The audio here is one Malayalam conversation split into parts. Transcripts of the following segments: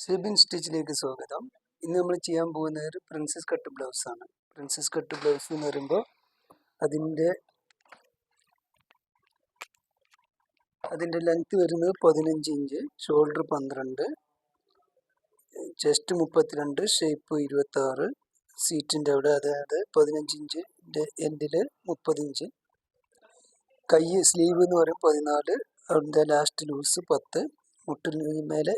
ഷെബിൻ സ്റ്റിച്ചിലേക്ക് സ്വാഗതം. ഇന്ന് നമ്മൾ ചെയ്യാൻ പോകുന്ന ഒരു പ്രിൻസസ് കട്ട് ബ്ലൗസ് ആണ്. പ്രിൻസസ് കട്ട് ബ്ലൗസ് എന്ന് പറയുമ്പോൾ അതിൻ്റെ ലെങ്ത് വരുന്നത് 15 ഇഞ്ച്, ഷോൾഡർ 12, ചെസ്റ്റ് 32, ഷേപ്പ് 26, സീറ്റിൻ്റെ അവിടെ അതായത് 15 ഇഞ്ചിൻ്റെ എൻഡിൽ 30 ഇഞ്ച്, കൈ സ്ലീവ് എന്ന് പറയും 14, അതിൻ്റെ ലാസ്റ്റ് ലൂസ് 10, മുട്ടിന് മേലെ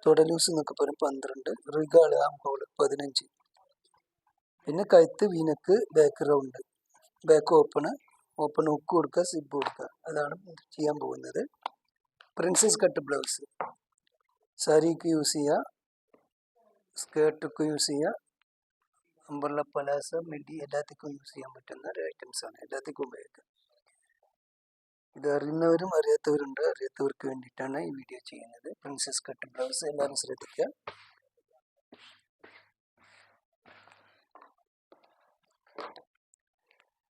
തുട ലൂസ് എന്നൊക്കെ പറയും 12, റിഗാൾ ആം ഹോൾ 15, പിന്നെ കഴുത്ത് V-neck, back round, back open hook കൊടുക്കുക, സിബ് കൊടുക്കുക. അതാണ് ചെയ്യാൻ പോകുന്നത്. പ്രിൻസസ് കട്ട് ബ്ലൗസ് സാരിക്ക് യൂസ് ചെയ്യുക, സ്കേർട്ടൊക്കെ യൂസ് ചെയ്യുക, അംബ്രല്ല, പലാസ, മിഡി എല്ലാത്തിനും യൂസ് ചെയ്യാൻ പറ്റുന്ന ഒരു ഐറ്റംസാണ്. എല്ലാത്തിനും ഉപയോഗിക്കുക. ഇത് അറിയുന്നവരും അറിയാത്തവരുണ്ട്. അറിയാത്തവർക്ക് വേണ്ടിയിട്ടാണ് ഈ വീഡിയോ ചെയ്യുന്നത്. പ്രിൻസസ് കട്ട് ബ്ലൗസ് എല്ലാവരും ശ്രദ്ധിക്കുക.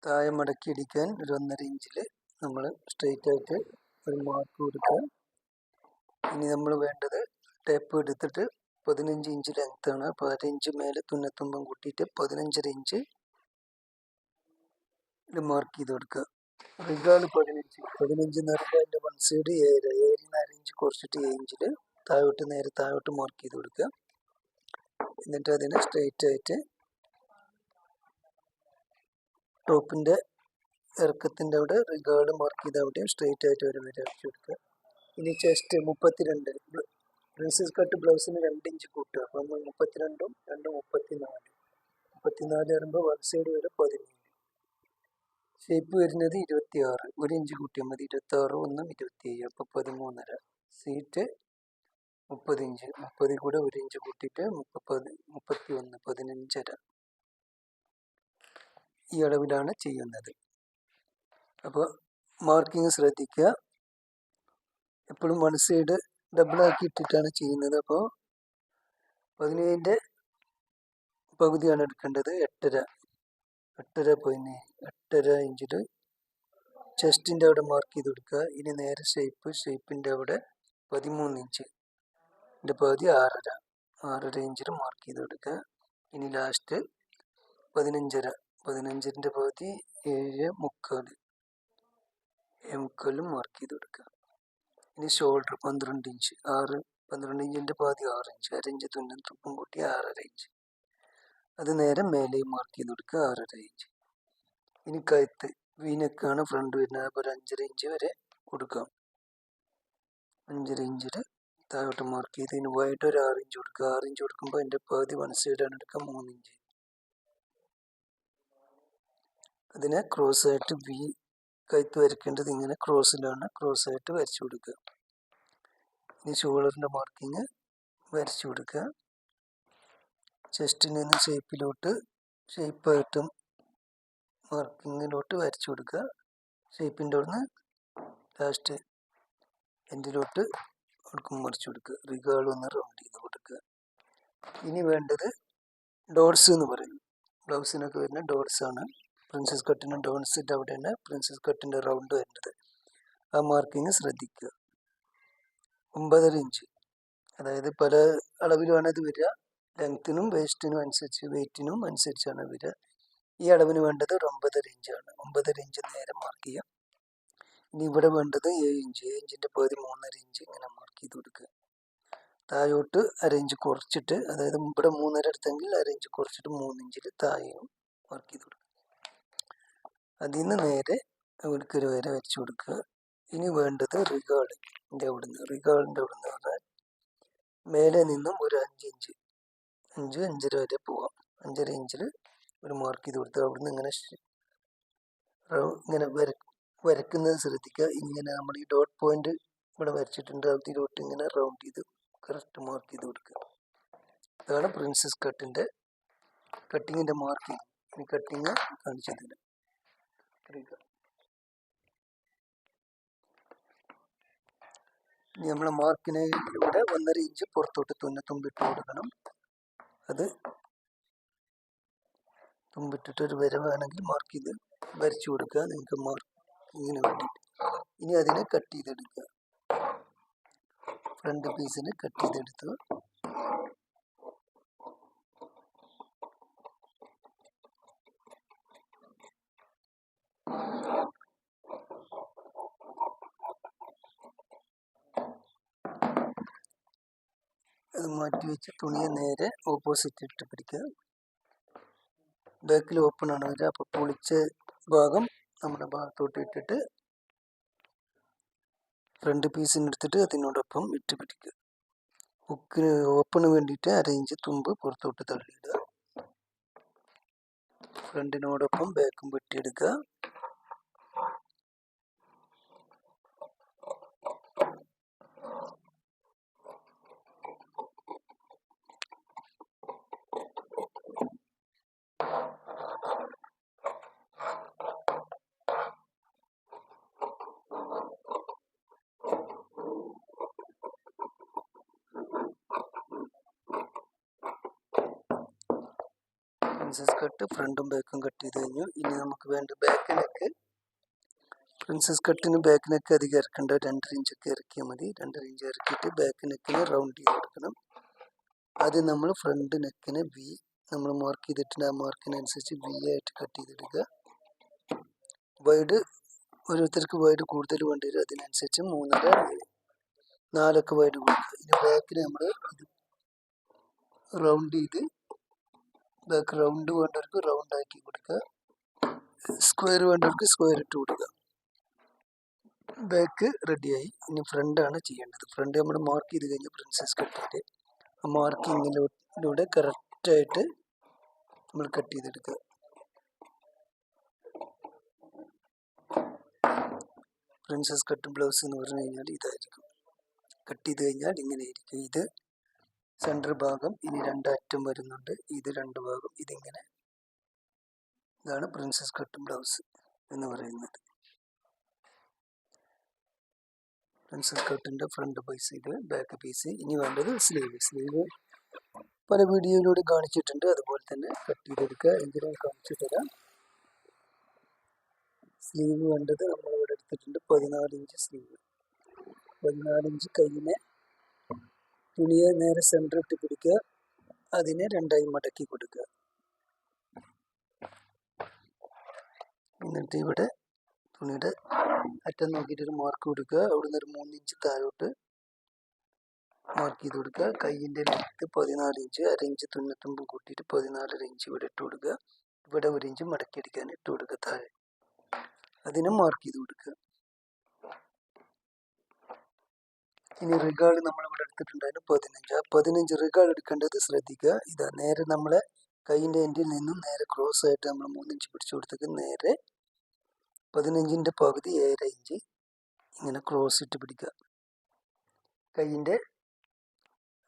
താഴെ മടക്കി അടിക്കാൻ ഒരു 1.5 ഇഞ്ചിൽ നമ്മൾ സ്ട്രെയിറ്റ് ആയിട്ട് ഒരു മാർക്ക് കൊടുക്കുക. ഇനി നമ്മൾ വേണ്ടത് ടേപ്പ് എടുത്തിട്ട് 15 ഇഞ്ച് ലെങ്ത്താണ്. അപ്പോൾ 1 ഇഞ്ച് മേലെ തുന്നത്തുമ്പം കൂട്ടിയിട്ട് 15.5 ഇഞ്ച് മാർക്ക് ചെയ്ത് കൊടുക്കുക. റിഗാള് 15 എന്ന് പറയുമ്പോൾ അതിൻ്റെ വൺ സൈഡ് 7 ഇഞ്ച് കുറച്ചിട്ട് 7 ഇഞ്ചിൽ നേരെ താഴോട്ട് മാർക്ക് ചെയ്ത് കൊടുക്കുക. എന്നിട്ട് അതിനെ സ്ട്രെയിറ്റ് ആയിട്ട് ടോപ്പിൻ്റെ ഇറക്കത്തിൻ്റെ അവിടെ റിഗാർഡ് മാർക്ക് ചെയ്ത് അവിടെയും സ്ട്രെയിറ്റ് ആയിട്ട് ഒരു വരെ അടിച്ചു കൊടുക്കുക. ഇനി ചെസ്റ്റ് 32, പ്രിൻസസ് കട്ട് ബ്ലൗസിന് 2 ഇഞ്ച് കൂട്ടുക. അപ്പം 32ഉം 2 34 വരുമ്പോൾ വൺ സൈഡ് വരെ 17. ഷേപ്പ് വരുന്നത് 26, 1 ഇഞ്ച് കൂട്ടിയാൽ മതി. 26, 1, 27, അപ്പോൾ 13.5. സീറ്റ് 30 ഇഞ്ച്, 30 കൂടെ 1 ഇഞ്ച് കൂട്ടിയിട്ട് 31, 15.5. ഈ അളവിലാണ് ചെയ്യുന്നത്. അപ്പോൾ മാർക്കിങ് ശ്രദ്ധിക്കുക. എപ്പോഴും വൺ സൈഡ് ഡബിളാക്കി ഇട്ടിട്ടാണ് ചെയ്യുന്നത്. അപ്പോൾ 17ൻ്റെ പകുതിയാണ് എടുക്കേണ്ടത്. 8.5 ഇഞ്ചിൽ ചെസ്റ്റിൻ്റെ അവിടെ മാർക്ക് ചെയ്ത് കൊടുക്കുക. ഇനി നേരെ ഷേപ്പിൻ്റെ അവിടെ 13 ഇഞ്ച്, ഇതിൻ്റെ പകുതി 6.5 ഇഞ്ചിൽ മാർക്ക് ചെയ്ത് കൊടുക്കുക. ഇനി ലാസ്റ്റ് 15.5ൻ്റെ പകുതി 7.75 മാർക്ക് ചെയ്ത് കൊടുക്കുക. ഇനി ഷോൾഡർ 12 ഇഞ്ച്, 12 ഇഞ്ചിൻ്റെ പകുതി 6 ഇഞ്ച്, 1 ഇഞ്ച് തുന്നൽ തുപ്പും കൂട്ടി 6.5 ഇഞ്ച്. അത് നേരെ മേലെയും മാർക്ക് ചെയ്ത് കൊടുക്കുക, 6.5 ഇഞ്ച്. ഇനി കഴുത്ത് വീനക്കാണ് ഫ്രണ്ട് വരുന്നത്. അപ്പോൾ 5.5 ഇഞ്ച് വരെ കൊടുക്കാം. 5.5 ഇഞ്ചിൽ താഴോട്ട് മാർക്ക് ചെയ്ത് ഇതിന് വൈഡ് ഒരു 6 ഇഞ്ച് കൊടുക്കുക. 6 ഇഞ്ച് കൊടുക്കുമ്പോൾ അതിൻ്റെ പകുതി വൺ സൈഡാണ് എടുക്കുക, 3 ഇഞ്ച്. അതിനെ ക്രോസ് ആയിട്ട് കഴുത്ത് വരയ്ക്കേണ്ടത് ഇങ്ങനെ ക്രോസ് ആയിട്ട് വരച്ചു കൊടുക്കുക. ഇനി ഷോൾഡറിൻ്റെ മാർക്കിങ് വരച്ചു കൊടുക്കുക. ചെസ്റ്റിൽ നിന്ന് ഷേപ്പായിട്ടും മാർക്കിങ്ങിലോട്ട് വരച്ചു കൊടുക്കുക. ഷേപ്പിൻ്റെ അവിടുന്ന് ലാസ്റ്റ് എൻഡിലോട്ട് മറിച്ചു കൊടുക്കുക. റിഗാൾ ഒന്ന് റൗണ്ട് ചെയ്ത് കൊടുക്കുക. ഇനി വേണ്ടത് ഡോട്ട്സ് എന്ന് പറയും. ബ്ലൗസിനൊക്കെ വരുന്ന ഡോട്ട്സാണ്. പ്രിൻസസ് കട്ടിൻ്റെ ഡോട്ട്സിൻ്റെ അവിടെയാണ് പ്രിൻസസ് കട്ടിൻ്റെ റൗണ്ട് വരുന്നത്. ആ മാർക്കിങ് ശ്രദ്ധിക്കുക. 9.5 ഇഞ്ച്, അതായത് പല അളവിലുമാണ് ഇത് വരിക. ലെങ്ത്തിനും വേസ്റ്റിനും അനുസരിച്ച് വെയ്റ്റിനും അനുസരിച്ചാണ് വരിക. ഈ അളവിന് വേണ്ടത് ഒരു 9.5 ഇഞ്ചാണ്. 9.5 ഇഞ്ച് നേരെ മാർക്ക് ചെയ്യാം. ഇനി ഇവിടെ വേണ്ടത് 7 ഇഞ്ച്, 7 ഇഞ്ചിൻ്റെ പകുതി 3.5 ഇഞ്ച് ഇങ്ങനെ മാർക്ക് ചെയ്ത് കൊടുക്കുക. താഴോട്ട് 1/2 ഇഞ്ച് കുറച്ചിട്ട്, അതായത് ഇവിടെ 3.5 എടുത്തെങ്കിൽ 1/2 ഇഞ്ച് കുറച്ചിട്ട് 3 ഇഞ്ചിൽ താഴെയും മാർക്ക് ചെയ്ത് കൊടുക്കുക. അതിൽ നിന്ന് നേരെ ഇവിടേക്കൊരു വരെ വരച്ചു കൊടുക്കുക. ഇനി വേണ്ടത് റിഗാളിൻ്റെ അവിടുന്ന് പറഞ്ഞാൽ മേലെ നിന്നും ഒരു 5 ഇഞ്ച്, 5.5 വരെ പോവാം. 5.5 ഇഞ്ചിൽ ഒരു മാർക്ക് ചെയ്ത് കൊടുത്ത് അവിടുന്ന് ഇങ്ങനെ വരക്കുന്നത് ശ്രദ്ധിക്കുക. ഇങ്ങനെ നമ്മൾ ഈ ഡോട്ട് പോയിന്റ് ഇവിടെ വരച്ചിട്ടുണ്ട്, അതിലോട്ട് ഇങ്ങനെ റൗണ്ട് ചെയ്ത് കറക്റ്റ് മാർക്ക് ചെയ്ത് കൊടുക്കുക. ഇതാണ് പ്രിൻസസ് കട്ടിങ്ങിൻ്റെ മാർക്കിങ്. ഇനി കട്ടിങ് കാണിച്ചു തരാം. ഇനി നമ്മളെ മാർക്കിനെ ഇവിടെ 1.5 ഇഞ്ച് പുറത്തോട്ട് തുമ്പിട്ട് കൊടുക്കണം. അത് തുമ്പിട്ടിട്ട് ഒരു വര വേണമെങ്കിൽ മാർക്ക് ചെയ്ത് വരച്ചു കൊടുക്കുക നിങ്ങൾക്ക് മാർക്കിങ്ങിന് വേണ്ടിയിട്ട്. ഇനി അതിനെ കട്ട് ചെയ്തെടുക്കുക. ഫ്രണ്ട് പീസിന് കട്ട് ചെയ്തെടുത്ത് അത് മാറ്റി വെച്ച് തുണിയെ നേരെ ഓപ്പോസിറ്റ് ഇട്ട് പിടിക്കുക. ബാക്കിൽ ഓപ്പൺ ആണ് വരിക. അപ്പോൾ പൊളിച്ച ഭാഗം നമ്മുടെ ഭാഗത്തോട്ട് ഇട്ടിട്ട് ഫ്രണ്ട് പീസിന് എടുത്തിട്ട് അതിനോടൊപ്പം ഇട്ട് പിടിക്കുക. ഹുക്കിന് ഓപ്പണ് വേണ്ടിയിട്ട് 1/2 ഇഞ്ച് തുമ്പ് പുറത്തോട്ട് തള്ളിയിടുക. ഫ്രണ്ടിനോടൊപ്പം ബാക്കും വെട്ടിയെടുക്കുക. പ്രിൻസസ് കട്ട് ഫ്രണ്ടും ബാക്കും കട്ട് ചെയ്ത് കഴിഞ്ഞു. ഇനി നമുക്ക് വേണ്ട ബാക്ക് നെക്ക്. പ്രിൻസസ് കട്ടിന് ബാക്ക് നെക്ക് അധികം ഇറക്കേണ്ട, 2.5 ഇഞ്ചൊക്കെ ഇറക്കിയാൽ മതി. 2.5 ഇഞ്ച് ഇറക്കിയിട്ട് ബാക്ക് നെക്കിന് റൗണ്ട് ചെയ്ത് കൊടുക്കണം. ആദ്യം നമ്മൾ ഫ്രണ്ട് നെക്കിന് വി നമ്മൾ മാർക്ക് ചെയ്തിട്ടുണ്ട്. ആ മാർക്കിനനുസരിച്ച് വി ആയിട്ട് കട്ട് ചെയ്തെടുക്കുക. വൈഡ് ഓരോരുത്തർക്ക് വൈഡ് കൂടുതൽ വേണ്ടി വരും. അതിനനുസരിച്ച് 3.5 4 വൈഡ് കൊടുക്കുക. ഇനി ബാക്കിന് നമ്മൾ റൗണ്ട് ചെയ്ത് ബാക്ക് റൗണ്ട് വേണ്ടവർക്ക് റൗണ്ട് ആക്കി കൊടുക്കുക. സ്ക്വയർ വേണ്ടവർക്ക് സ്ക്വയർ ഇട്ട് കൊടുക്കുക. ബാക്ക് റെഡിയായി. ഇനി ഫ്രണ്ടാണ് ചെയ്യേണ്ടത്. ഫ്രണ്ട് നമ്മൾ മാർക്ക് ചെയ്ത് കഴിഞ്ഞ് പ്രിൻസസ് കട്ടിൻ്റെ ആ മാർക്കിങ്ങിലൂടെ കറക്റ്റായിട്ട് നമ്മൾ കട്ട് ചെയ്തെടുക്കുക. പ്രിൻസസ് കട്ട് ബ്ലൗസ് എന്ന് പറഞ്ഞു കഴിഞ്ഞാൽ ഇതായിരിക്കും. കട്ട് ചെയ്ത് കഴിഞ്ഞാൽ ഇങ്ങനെയായിരിക്കും. ഇത് സെൻറ്റർ ഭാഗം. ഇനി 2 അറ്റം വരുന്നുണ്ട്. ഇത് 2 ഭാഗം. ഇതിങ്ങനെ. ഇതാണ് പ്രിൻസസ് കട്ട് ബ്ലൗസ് എന്ന് പറയുന്നത്. പ്രിൻസസ് കട്ടിൻ്റെ ഫ്രണ്ട് പീസ്, ഇത് ബാക്ക് പീസ്. ഇനി വേണ്ടത് സ്ലീവ്. സ്ലീവ് പല വീഡിയോയിലൂടെ കാണിച്ചിട്ടുണ്ട്. അതുപോലെ തന്നെ കട്ട് ചെയ്തെടുക്കുക. എങ്കിലും കാണിച്ചു തരാം. സ്ലീവ് വേണ്ടത് നമ്മളിവിടെ എടുത്തിട്ടുണ്ട് 14 ഇഞ്ച് സ്ലീവ്. 14 ഇഞ്ച് കൈയിനെ തുണിയെ നേരെ സെൻറ്റർ ഇട്ട് പിടിക്കുക. അതിനെ 2ആയി മടക്കി കൊടുക്കുക. എന്നിട്ട് ഇവിടെ തുണിയുടെ അറ്റം നോക്കിയിട്ടൊരു മാർക്ക് കൊടുക്കുക. അവിടുന്ന് ഒരു 3 ഇഞ്ച് താഴോട്ട് മാർക്ക് ചെയ്ത് കൊടുക്കുക. കൈയിൻ്റെ ലെങ്ത് 14 ഇഞ്ച്. 1/2 ഇഞ്ച് തുന്നത്തുമ്പ് കൂട്ടിയിട്ട് 14.5 ഇഞ്ച് ഇവിടെ ഇട്ട് കൊടുക്കുക. ഇവിടെ 1 ഇഞ്ച് മടക്കി അടിക്കാൻ ഇട്ട് കൊടുക്കുക താഴെ. അതിനെ മാർക്ക് ചെയ്ത് കൊടുക്കുക. ഇനി റിഗാൾ നമ്മളിവിടെ എടുത്തിട്ടുണ്ടായിരുന്നു 15. ആ 15 റിഗാൾ എടുക്കേണ്ടത് ശ്രദ്ധിക്കുക. ഇതാ നേരെ നമ്മളെ കൈയിൻ്റെ എൻഡിൽ നിന്നും നേരെ ക്രോസ് ആയിട്ട് നമ്മൾ 3 ഇഞ്ച് പിടിച്ചു കൊടുത്തേക്ക് നേരെ 15ൻ്റെ പകുതി 7.5 ഇഞ്ച് ഇങ്ങനെ ക്രോസ് ഇട്ട് പിടിക്കുക. കൈയിൻ്റെ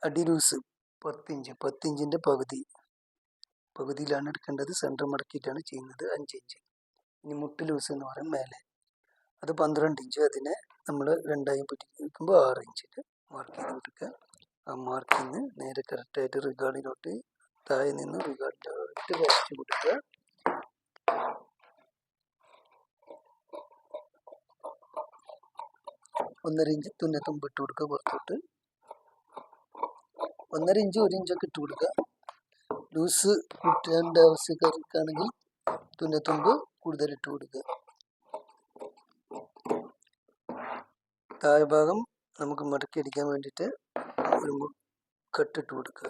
അടി ലൂസ് 10 ഇഞ്ച്. 10 ഇഞ്ചിൻ്റെ പകുതിയിലാണ് എടുക്കേണ്ടത്. സെൻറ്റർ മടക്കിയിട്ടാണ് ചെയ്യുന്നത്. 5 ഇഞ്ച്. ഇനി മുട്ട് ലൂസ് എന്ന് പറയും മേലെ, അത് 12 ഇഞ്ച്. അതിനെ നമ്മൾ 2ആയി പിടിക്കുമ്പോൾ 6 ഇഞ്ചിൽ മാർക്ക് ചെയ്ത് കൊടുക്കുക. ആ മാർക്കിൽ നിന്ന് നേരെ കറക്റ്റായിട്ട് റിഗാളിലോട്ട് താഴെ നിന്ന് റിഗാളിലോട്ട് വരച്ച് കൊടുക്കുക. ഒന്നര ഇഞ്ച് തുന്നത്തുമ്പ് ഇട്ട് കൊടുക്കുക പുറത്തോട്ട്. 1.5 ഇഞ്ച് 1 ഇഞ്ചൊക്കെ ഇട്ട് കൊടുക്കുക. ലൂസ് കൂട്ടേണ്ട ആവശ്യക്കാർക്കാണെങ്കിൽ തുന്നത്തുമ്പ് കൂടുതൽ ഇട്ട് കൊടുക്കുക. താഴെ ഭാഗം നമുക്ക് മടക്കി അടിക്കാൻ വേണ്ടിയിട്ട് ഒരു കട്ടിട്ട് കൊടുക്കുക.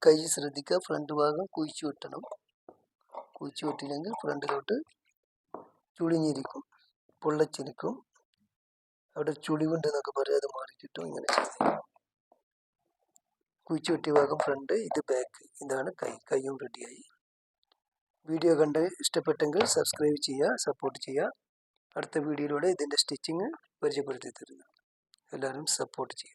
കൈ ശ്രദ്ധിക്കുക. ഫ്രണ്ട് ഭാഗം കുഴിച്ചു വെട്ടണം. കുഴിച്ചു വെട്ടില്ലെങ്കിൽ ഫ്രണ്ടിലോട്ട് ചുളിഞ്ഞിരിക്കും, പൊള്ളച്ചിരിക്കും. അവിടെ ചുളിവുണ്ട് എന്നൊക്കെ പറയും. അത് മാറിക്കിട്ടും. ഇങ്ങനെ കുഴിച്ചു വെട്ടിയ ഭാഗം ഫ്രണ്ട്, ഇത് ബാക്ക്. ഇതാണ് കൈ. കൈയും റെഡിയായി. വീഡിയോ കണ്ട് ഇഷ്ടപ്പെട്ടെങ്കിൽ സബ്സ്ക്രൈബ് ചെയ്യുക, സപ്പോർട്ട് ചെയ്യുക. അടുത്ത വീഡിയോയിലൂടെ ഇതിൻ്റെ സ്റ്റിച്ചിങ് പരിചയപ്പെടുത്തി തരുന്നു. എല്ലാവരും സപ്പോർട്ട് ചെയ്യുക.